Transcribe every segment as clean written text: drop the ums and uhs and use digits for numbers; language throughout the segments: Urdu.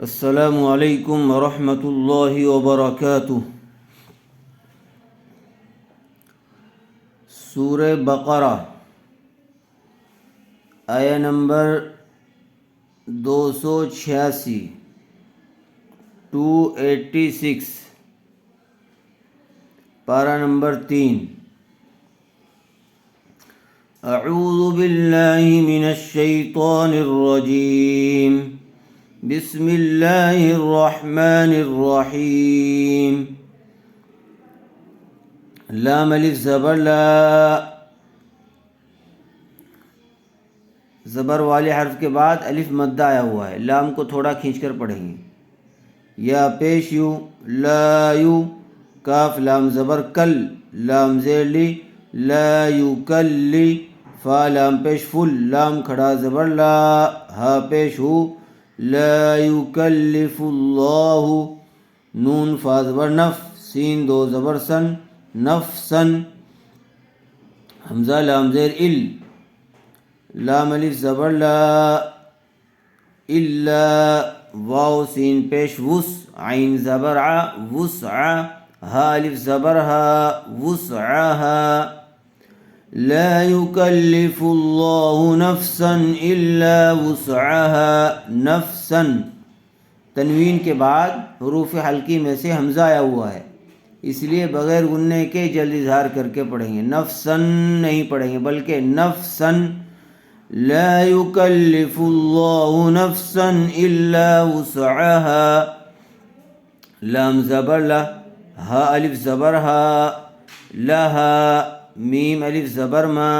السلام علیکم ورحمۃ اللہ وبرکاتہ۔ سورہ بقرہ آیا نمبر 286 286، پارہ نمبر 3۔ اعوذ باللہ من الشیطان الرجیم، بسم اللہ الرحمن الرحیم۔ لام الف زبر لا، زبر والے حرف کے بعد الف مدہ آیا ہوا ہے، لام کو تھوڑا کھینچ کر پڑھیں گے۔ یا پیش یو، لا یو، کاف لام زبر کل، لام زیر لی، لا یکلی، فا لام پیش فل، لام کھڑا زبر لا، ہا پیش ہو، لا یکلف اللہ، نون فا زبر نف، سین دو زبر سن، نفسن، حمزہ لام زیر ال، لام الف زبر لا، الا، واو سین پیش وس، عین زبر ع، وسع، ہا الف زبر ہا، وسعها، لا یکلف اللہ نفسا الا وسعها، نفسا، تنوین کے بعد حروف حلقی میں سے حمزہ آیا ہوا ہے، اس لیے بغیر غننے کے جلد اظہار کر کے پڑھیں گے، نفسن نہیں پڑھیں گے بلکہ نفسن، لا یکلف اللہ نفسا الا وسعها، لام زبر لا، ہا الف زبر ہا، لہا، میم الف زبر ما،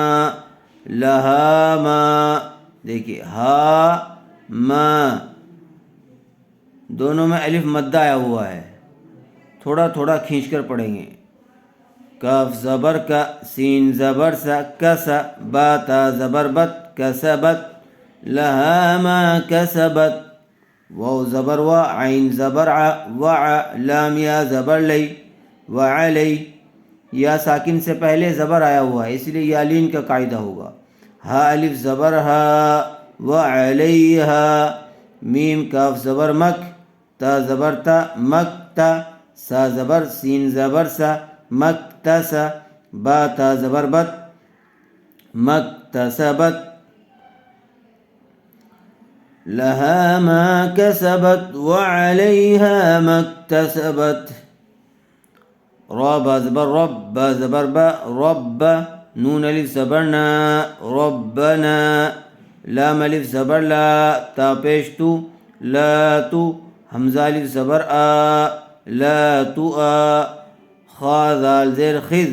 لہا ما، دیکھیے ہا ما، دونوں میں الف مدہ آیا ہوا ہے، تھوڑا تھوڑا کھینچ کر پڑھیں گے۔ کاف زبر کا، سین زبر سا، کسا، با تا زبر بت، کسبت، لہا ما کسبت، واو زبر وا، عین زبر ع، وع، لام یا زبر لی، وعلی، یا ساکن سے پہلے زبر آیا ہوا ہے اس لیے یالین کا قاعدہ ہوگا، ہا الف زبر ہا، وعلیہا، میم کاف زبر مک، تا زبر تا، مکتا، سا زبر سین زبر سا، مکتسا، با تا زبر بت، مکتسبت، لہا ما کسبت وعلیہا مکتسبت، را با زبر رب، با زبر با، رب، نون الف زبر نا، ربنا، لام الف زبر لا، تا پیش تو، لا تو، حمزہ الف زبر آ، لا تو آ، خا ذال زیر خذ،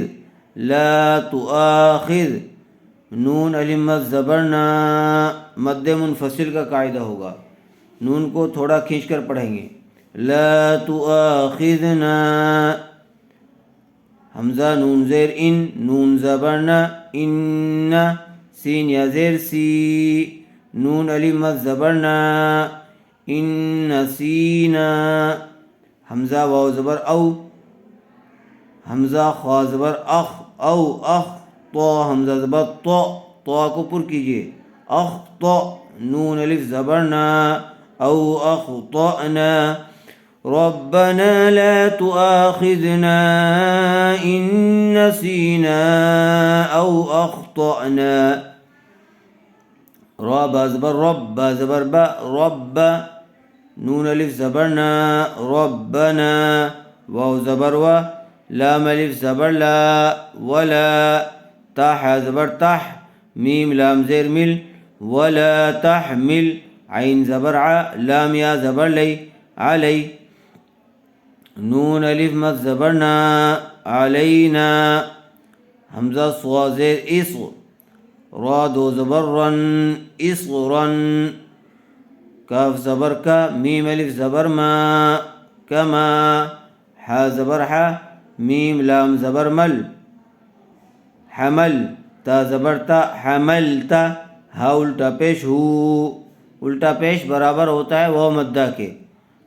لا تؤاخذ، نون الف مد زبر نا، مد منفصل کا قاعدہ ہوگا، نون کو تھوڑا کھینچ کر پڑھیں گے، لا تؤاخذنا، حمزہ نون زیر ان، نون زبر نا، ان، سین یا زیر سی، نون الف مد زبر نا، ان نسینا، حمزہ واو زبر او، حمزہ خوا زبر اخ، او اخ، تو حمزہ زبر تو، تو کو پر کیجئے، اخطأ، نون الف زبر نا، او اخطأنا، ربنا لا تؤاخذنا ان نسینا او اخطأنا، را با زبر رب، با زبر با، رب، نون الف زبر نا، ربنا، واو زبر و، لام الف زبر لا، ولا، تا حا زبر تح، میم لام زیر مل، ولا تحمل، عین زبر ع، لام یا زبر لی، علی، نون الف مد زبر نا، علینا، حمزہ صوا زیر اس، را دو زبر رن، اصرن، کاف زبر کا، میم الف زبر ما، کما، حا زبر حا، میم لام زبر مل، حمل، تا زبر تا، حملتا، ہا الٹا پیش ہو، الٹا پیش برابر ہوتا ہے واو مدہ کے،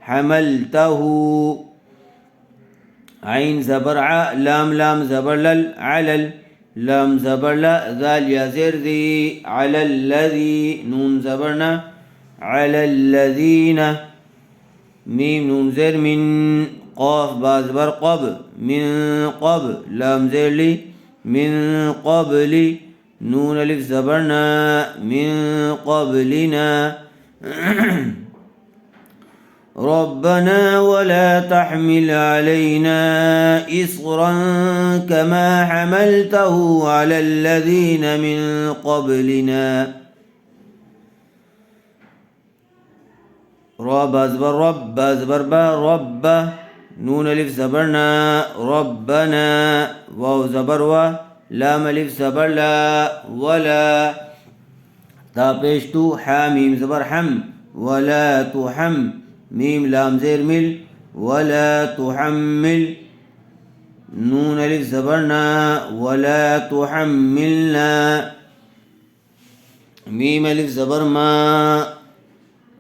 حملتہ، عین زبر ع، لام لام زبر لل، علل، لام زبر لا، ذال یا زیر ذی، علی الذی، نون زبر نا، علی الذین، میم نون زیر من، قاف با زبر قب، من قب، لام زیر لی، من قبلی، نون الف زبر نا، من قبلنا. ربنا ولا تحمل علينا إصرا كما حملته على الذين من قبلنا. رب زبر رب زبر با رب، نون الف زبرنا، ربنا، واو زبر و، لام الف زبر لا، ولا، تا پیشتو، حامیم زبر حم، ولا تحم، میم لام زیر مل، ولا تحمل، نون الف زبرنا، ولا تحملنا، میم الف زبر ما،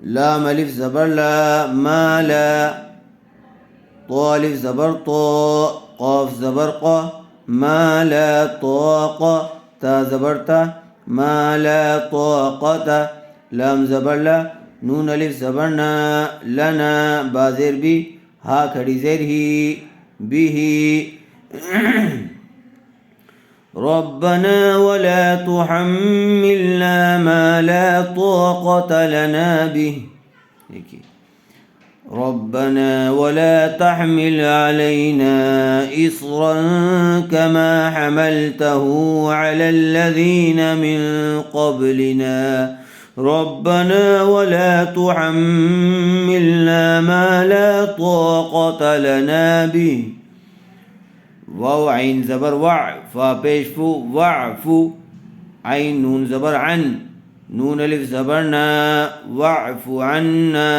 لام الف زبر لا، ما لا، طو الف زبر طو، قاف زبر قا، ما لا طاق، تا زبر تا، ما لا طاقة، لام زبر لا، نون الف زبرنا، لنا، با زیر بی، ہا کھڑی زیر ہی، بھی. ربنا ولا تحملنا ما لا طاقة لنا به. دیکھیے، ربنا ولا تحمل علينا إصرا كما حملته على الذين من قبلنا ربنا ولا تحملنا ما لا طاقة لنا به. واو عین زبر وع، فا پیش فو، وعفو، عین نون زبر عن، نون الف زبرنا، واعف عنا،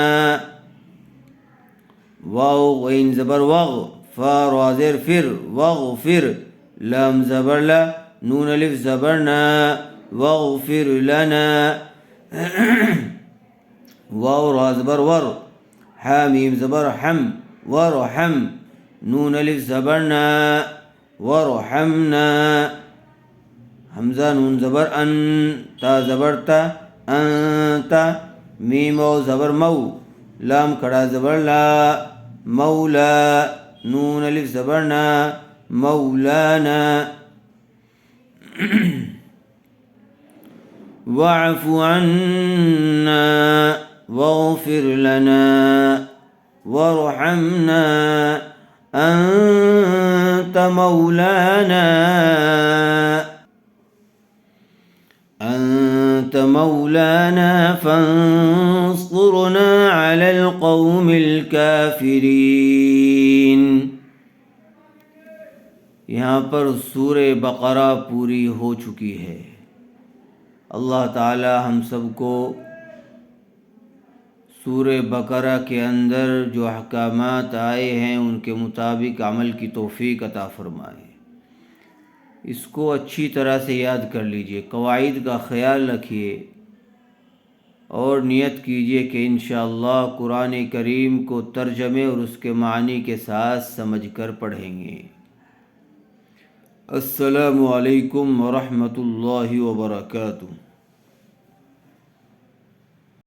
واو عین زبر وغ، فا را زیر فر، واغفر، لام زبر لا، نون الف زبرنا، واغفر لنا. واو را زبر ور، حامیم زبر حم، ورحم، نون الف زبرنا، ورحمنا، حمزہ نون زبر ان، تا زبر تا، انت، میم و زبر مو، لام کھڑا زبر لا، مولا، نون الف زبرنا، مولانا. واعف عنا واغفر لنا وارحمنا أنت مولانا فانصرنا على القوم الكافرين. یہاں پر سورہ بقرہ پوری ہو چکی ہے. اللہ تعالی ہم سب کو سورہ بقرہ کے اندر جو احکامات آئے ہیں ان کے مطابق عمل کی توفیق عطا فرمائے. اس کو اچھی طرح سے یاد کر لیجئے، قواعد کا خیال رکھیے اور نیت کیجئے کہ انشاءاللہ قرآن کریم کو ترجمے اور اس کے معنی کے ساتھ سمجھ کر پڑھیں گے. السلام علیکم ورحمۃ اللہ وبرکاتہ.